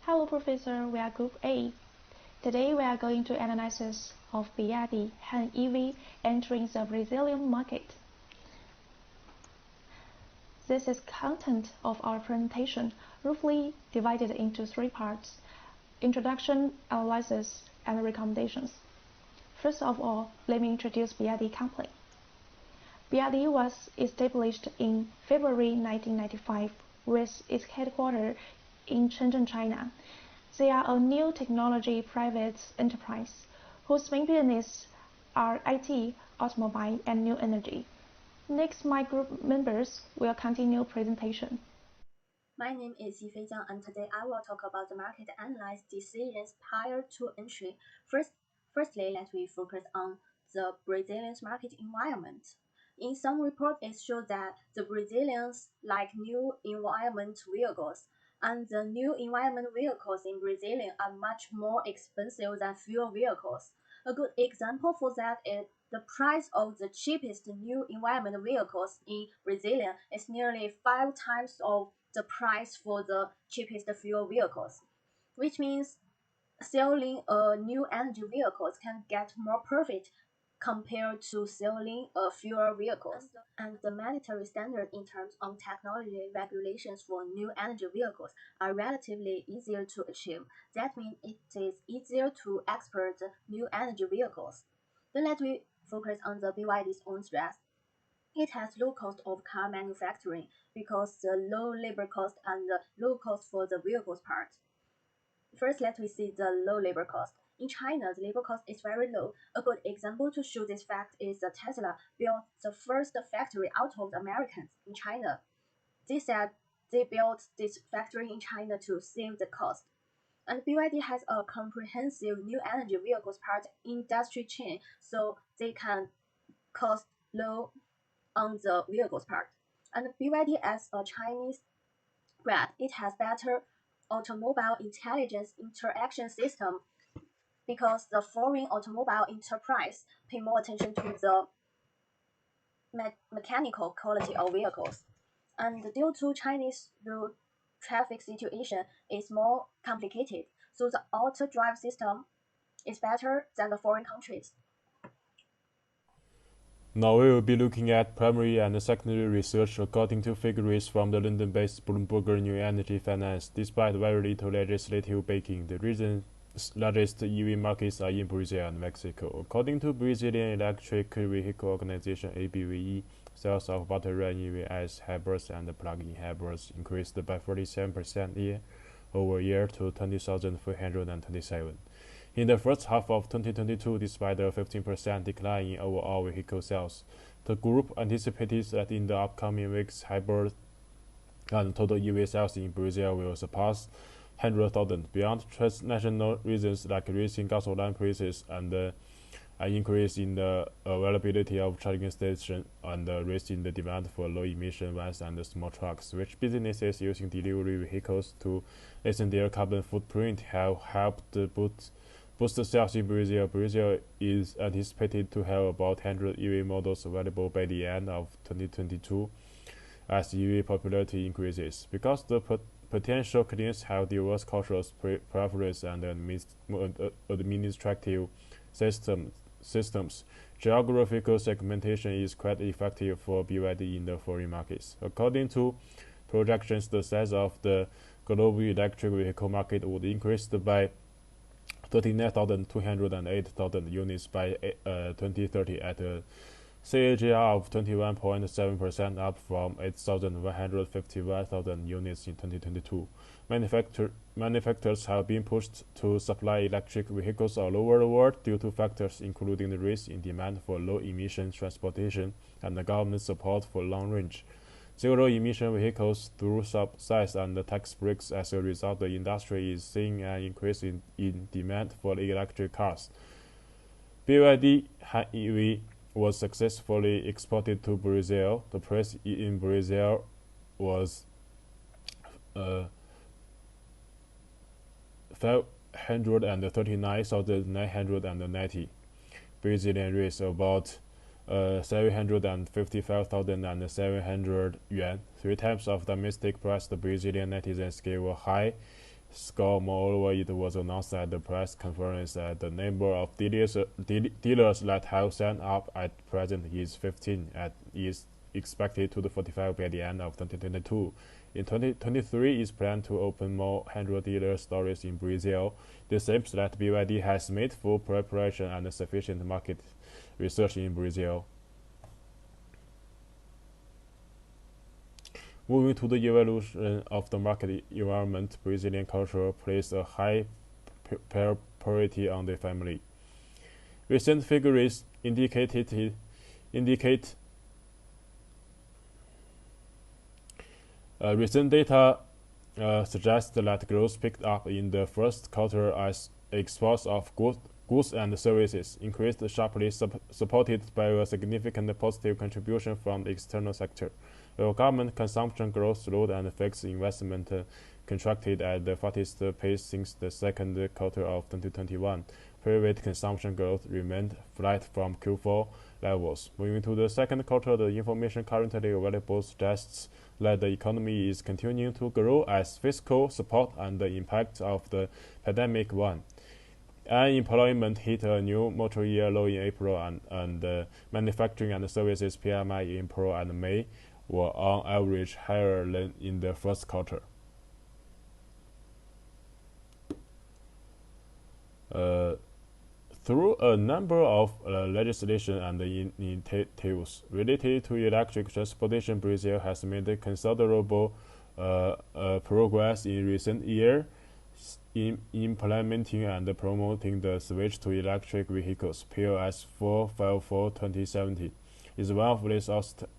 Hello Professor, we are Group A. Today we are going to analysis of BYD and EV entering the Brazilian market. This is content of our presentation, roughly divided into three parts: introduction, analysis, and recommendations. First of all, let me introduce BYD company. BYD was established in February 1995 with its headquarters in Shenzhen, China. They are a new technology private enterprise whose main business are IT, automobile, and new energy. Next, my group members will continue presentation. My name is Yifei Jiang, and today I will talk about the market analysis decisions prior to entry. Firstly, let me focus on the Brazilian market environment. In some reports, it shows that the Brazilians like new environment vehicles, and the new environment vehicles in Brazil are much more expensive than fuel vehicles. A good example for that is the price of the cheapest new environment vehicles in Brazil is nearly 5 times of the price for the cheapest fuel vehicles, which means selling a new energy vehicles can get more profit compared to selling a fuel vehicles. And the mandatory standard in terms of technology regulations for new energy vehicles are relatively easier to achieve. That means it is easier to export new energy vehicles. Then let me focus on the BYD's own strengths. It has low cost of car manufacturing because the low labor cost and the low cost for the vehicles part. First, let me see the low labor cost. In China, the labor cost is very low. A good example to show this fact is the Tesla built the first factory out of the Americans in China. They said they built this factory in China to save the cost. And BYD has a comprehensive new energy vehicles part industry chain, so they can cost low on the vehicles part. And BYD as a Chinese brand, it has better automobile intelligence interaction system because the foreign automobile enterprise pay more attention to the mechanical quality of vehicles. And due to Chinese road traffic situation is more complicated, so the auto drive system is better than the foreign countries. Now we will be looking at primary and secondary research according to figures from the London-based Bloomberg New Energy Finance. Despite very little legislative backing, the region's largest EV markets are in Brazil and Mexico. According to Brazilian Electric Vehicle Organization (ABVE), sales of battery EV hybrids and plug-in hybrids increased by 47% year-over-year to 20,427. In the first half of 2022, despite a 15% decline in overall vehicle sales, the group anticipated that in the upcoming weeks, hybrid and total EV sales in Brazil will surpass 100,000. Beyond transnational reasons like rising gasoline prices and an increase in the availability of charging stations and raising the demand for low-emission vans and small trucks, which businesses using delivery vehicles to lessen their carbon footprint have helped boost sales in Brazil. Brazil is anticipated to have about 100 EV models available by the end of 2022 as EV popularity increases. Because the potential clients have diverse cultural preferences and administrative systems, geographical segmentation is quite effective for BYD in the foreign markets. According to projections, the size of the global electric vehicle market would increase by 39,208,000 units by 2030 at a CAGR of 21.7%, up from 8,151,000 units in 2022. Manufacturers have been pushed to supply electric vehicles all over the world due to factors including the rise in demand for low-emission transportation and the government support for long-range zero-emission vehicles through subsidies and tax breaks. As a result, the industry is seeing an increase in demand for electric cars. BYD EV was successfully exported to Brazil. The price in Brazil was 539,990 Brazilian reais, about 755,700 yuan, 3 times of domestic price. The Brazilian netizens gave a high score. Moreover, it was announced at the press conference that the number of dealers that have signed up at present is 15 and is expected to 45 by the end of 2022. In 2023, is planned to open more 100 dealer stores in Brazil. This seems that BYD has made full preparation and sufficient market research in Brazil. Moving to the evolution of the market environment, Brazilian culture places a high priority on the family. Recent figures indicate recent data suggests that growth picked up in the first quarter as exports of goods and services increased sharply, supported by a significant positive contribution from the external sector. While government consumption growth slowed and fixed investment contracted at the fastest pace since the second quarter of 2021, private consumption growth remained flat from Q4 levels. Moving to the second quarter, the information currently available suggests that the economy is continuing to grow as fiscal support and the impact of the pandemic wane. Unemployment hit a new multi-year low in April, and manufacturing and services PMI in April and May were on average higher than in the first quarter. Through a number of legislation and initiatives related to electric transportation, Brazil has made considerable progress in recent years in implementing and promoting the switch to electric vehicles. PLS 454 2017 is one of these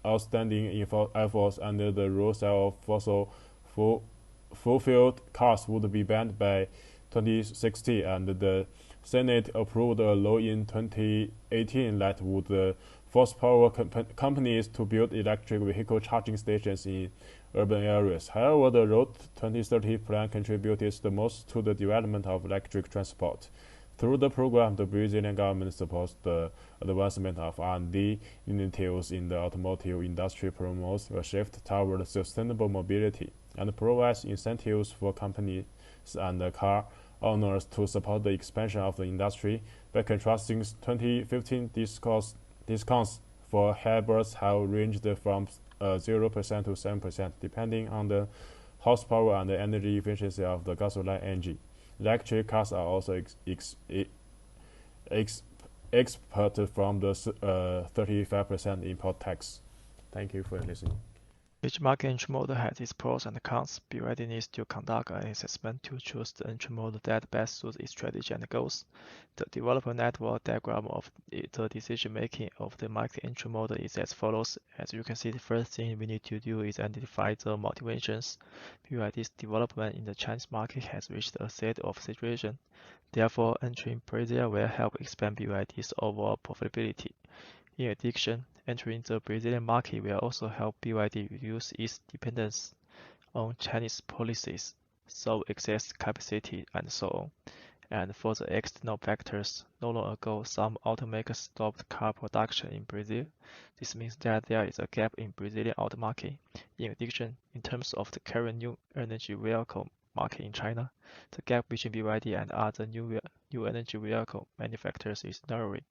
outstanding efforts. Under the rules of fossil fuel cars would be banned by 2060, and the Senate approved a law in 2018 that would force power companies to build electric vehicle charging stations in urban areas. However, the Road 2030 plan contributed the most to the development of electric transport. Through the program, the Brazilian government supports the advancement of R&D initiatives in the automotive industry, promotes a shift toward sustainable mobility, and provides incentives for companies and car owners to support the expansion of the industry. By contrasting, 2015 discounts for hybrids have ranged from 0% to 7%, depending on the horsepower and the energy efficiency of the gasoline engine. Electric cars are also exempt from the 35% import tax. Thank you for listening. Each market entry model has its pros and cons. BYD needs to conduct an assessment to choose the entry model that best suits its strategy and goals. The developer network diagram of the decision-making of the market entry model is as follows. As you can see, the first thing we need to do is identify the motivations. BYD's development in the Chinese market has reached a state of saturation. Therefore, entering Brazil will help expand BYD's overall profitability. In addition, entering the Brazilian market will also help BYD reduce its dependence on Chinese policies, solve excess capacity, and so on. And for the external factors, not long ago, some automakers stopped car production in Brazil. This means that there is a gap in Brazilian auto market. In addition, in terms of the current new energy vehicle market in China, the gap between BYD and other new energy vehicle manufacturers is narrowing.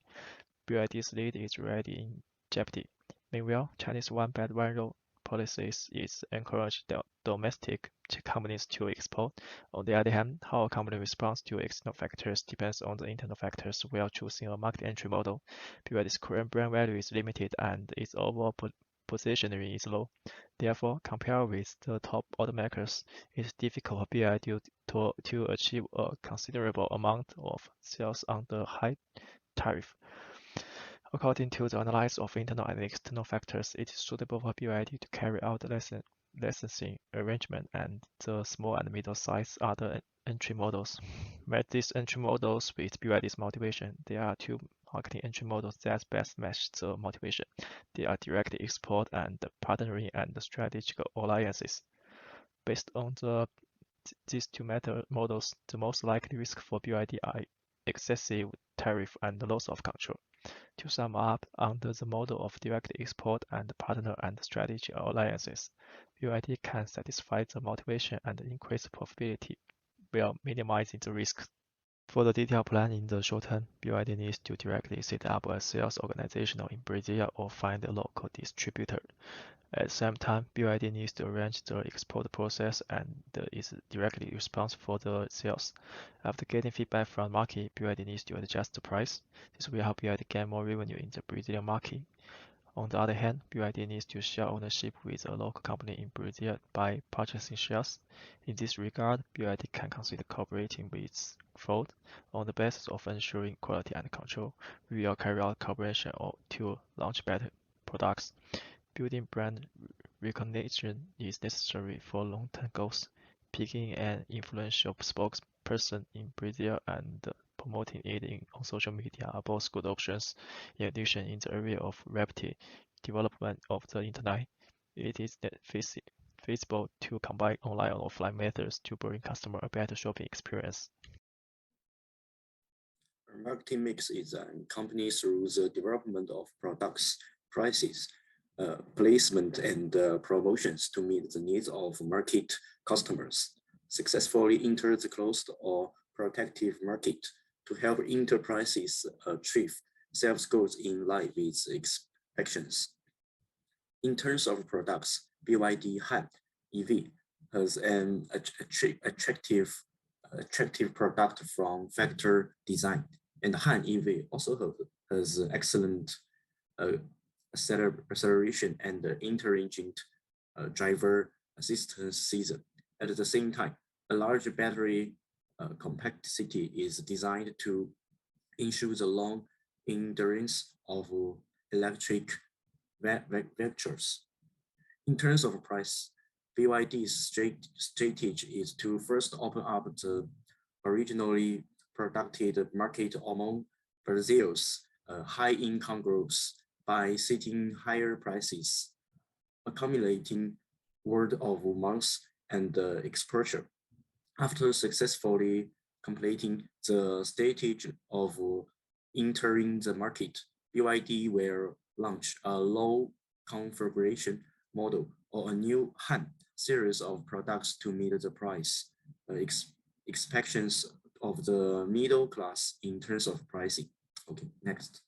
BYD's lead is already in jeopardy. Meanwhile, Chinese one belt one road policies is encourage domestic companies to export. On the other hand, how a company responds to external factors depends on the internal factors while choosing a market entry model. BYD's current brand value is limited and its overall positioning is low. Therefore, compared with the top automakers, it's difficult for BYD to achieve a considerable amount of sales under high tariff. According to the analysis of internal and external factors, it is suitable for BYD to carry out the licensing arrangement and the small and middle-sized other entry models. Match these entry models with BYD's motivation. There are two marketing entry models that best match the motivation. They are direct export and partnering and strategic alliances. Based on these two models, the most likely risk for BYD are excessive tariff and loss of control. To sum up, under the model of direct export and partner and strategic alliances, BYD can satisfy the motivation and increase profitability while minimizing the risk. For the detailed plan in the short term, BYD needs to directly set up a sales organization in Brazil or find a local distributor. At the same time, BYD needs to arrange the export process and is directly responsible for the sales. After getting feedback from the market, BYD needs to adjust the price. This will help BYD gain more revenue in the Brazilian market. On the other hand, BYD needs to share ownership with a local company in Brazil by purchasing shares. In this regard, BYD can consider cooperating with Ford on the basis of ensuring quality and control. We will carry out cooperation to launch better products. Building brand recognition is necessary for long-term goals. Picking an influential spokesperson in Brazil and promoting it on social media are both good options. In addition, in the area of rapid development of the internet, it is feasible to combine online and offline methods to bring customers a better shopping experience. Marketing mix is a company through the development of products, prices, placement, and promotions to meet the needs of market customers, successfully enter the closed or protective market to help enterprises achieve sales goals in line with expectations. In terms of products, BYD Han EV has an attractive product from factor design, and Han EV also has excellent acceleration and intelligent driver assistance system. At the same time, a large battery capacity is designed to ensure the long endurance of electric vehicles. In terms of price, BYD's strategy is to first open up the originally productive market among Brazil's high-income groups by setting higher prices, accumulating word of mouth and exposure. After successfully completing the stage of entering the market, BYD will launch a low configuration model or a new Han series of products to meet the price expectations of the middle class in terms of pricing. Okay, next.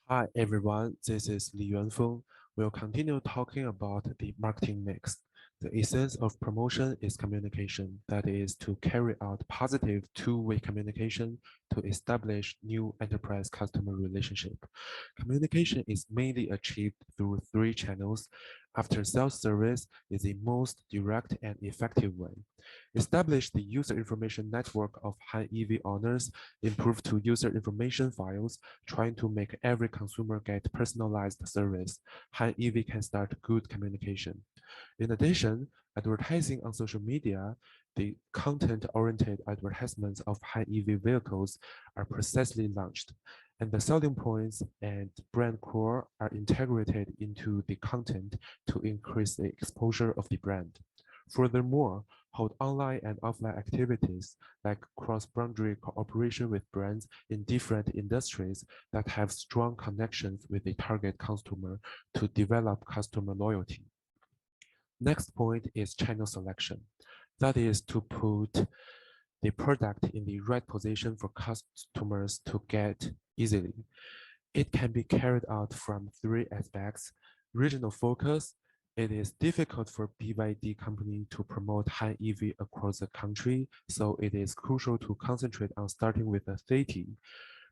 Hi everyone, this is Li Yuanfeng. We'll continue talking about the marketing mix. The essence of promotion is communication, that is to carry out positive two-way communication to establish new enterprise customer relationship. Communication is mainly achieved through three channels. After-sales service is the most direct and effective way. Establish the user information network of Han EV owners, improve to user information files, trying to make every consumer get personalized service. Han EV can start good communication. In addition, advertising on social media, the content-oriented advertisements of Han EV vehicles are precisely launched, and the selling points and brand core are integrated into the content to increase the exposure of the brand. Furthermore, hold online and offline activities like cross-boundary cooperation with brands in different industries that have strong connections with the target customer to develop customer loyalty. Next point is channel selection. That is to put the product in the right position for customers to get easily. It can be carried out from three aspects. Regional focus. It is difficult for BYD company to promote Han EV across the country, so it is crucial to concentrate on starting with a city.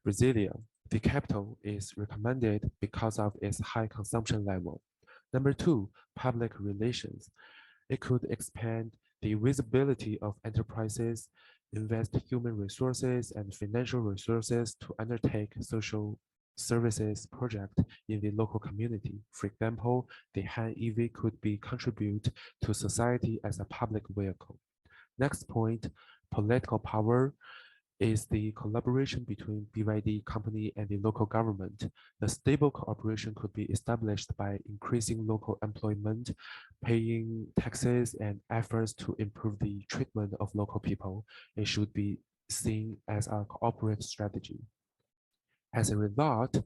Brasilia, the capital, is recommended because of its high consumption level. Number two, public relations. It could expand the visibility of enterprises, invest human resources and financial resources to undertake social services project in the local community. For example, the Han EV could be contribute to society as a public vehicle. Next point, political power is the collaboration between BYD company and the local government. The stable cooperation could be established by increasing local employment, paying taxes, and efforts to improve the treatment of local people. It should be seen as a cooperative strategy. As a result,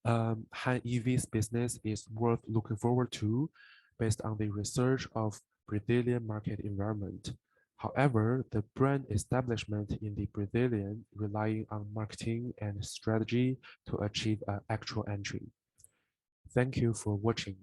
Han EV's business is worth looking forward to based on the research of Brazilian market environment. However, the brand establishment in the Brazilian relying on marketing and strategy to achieve an actual entry. Thank you for watching.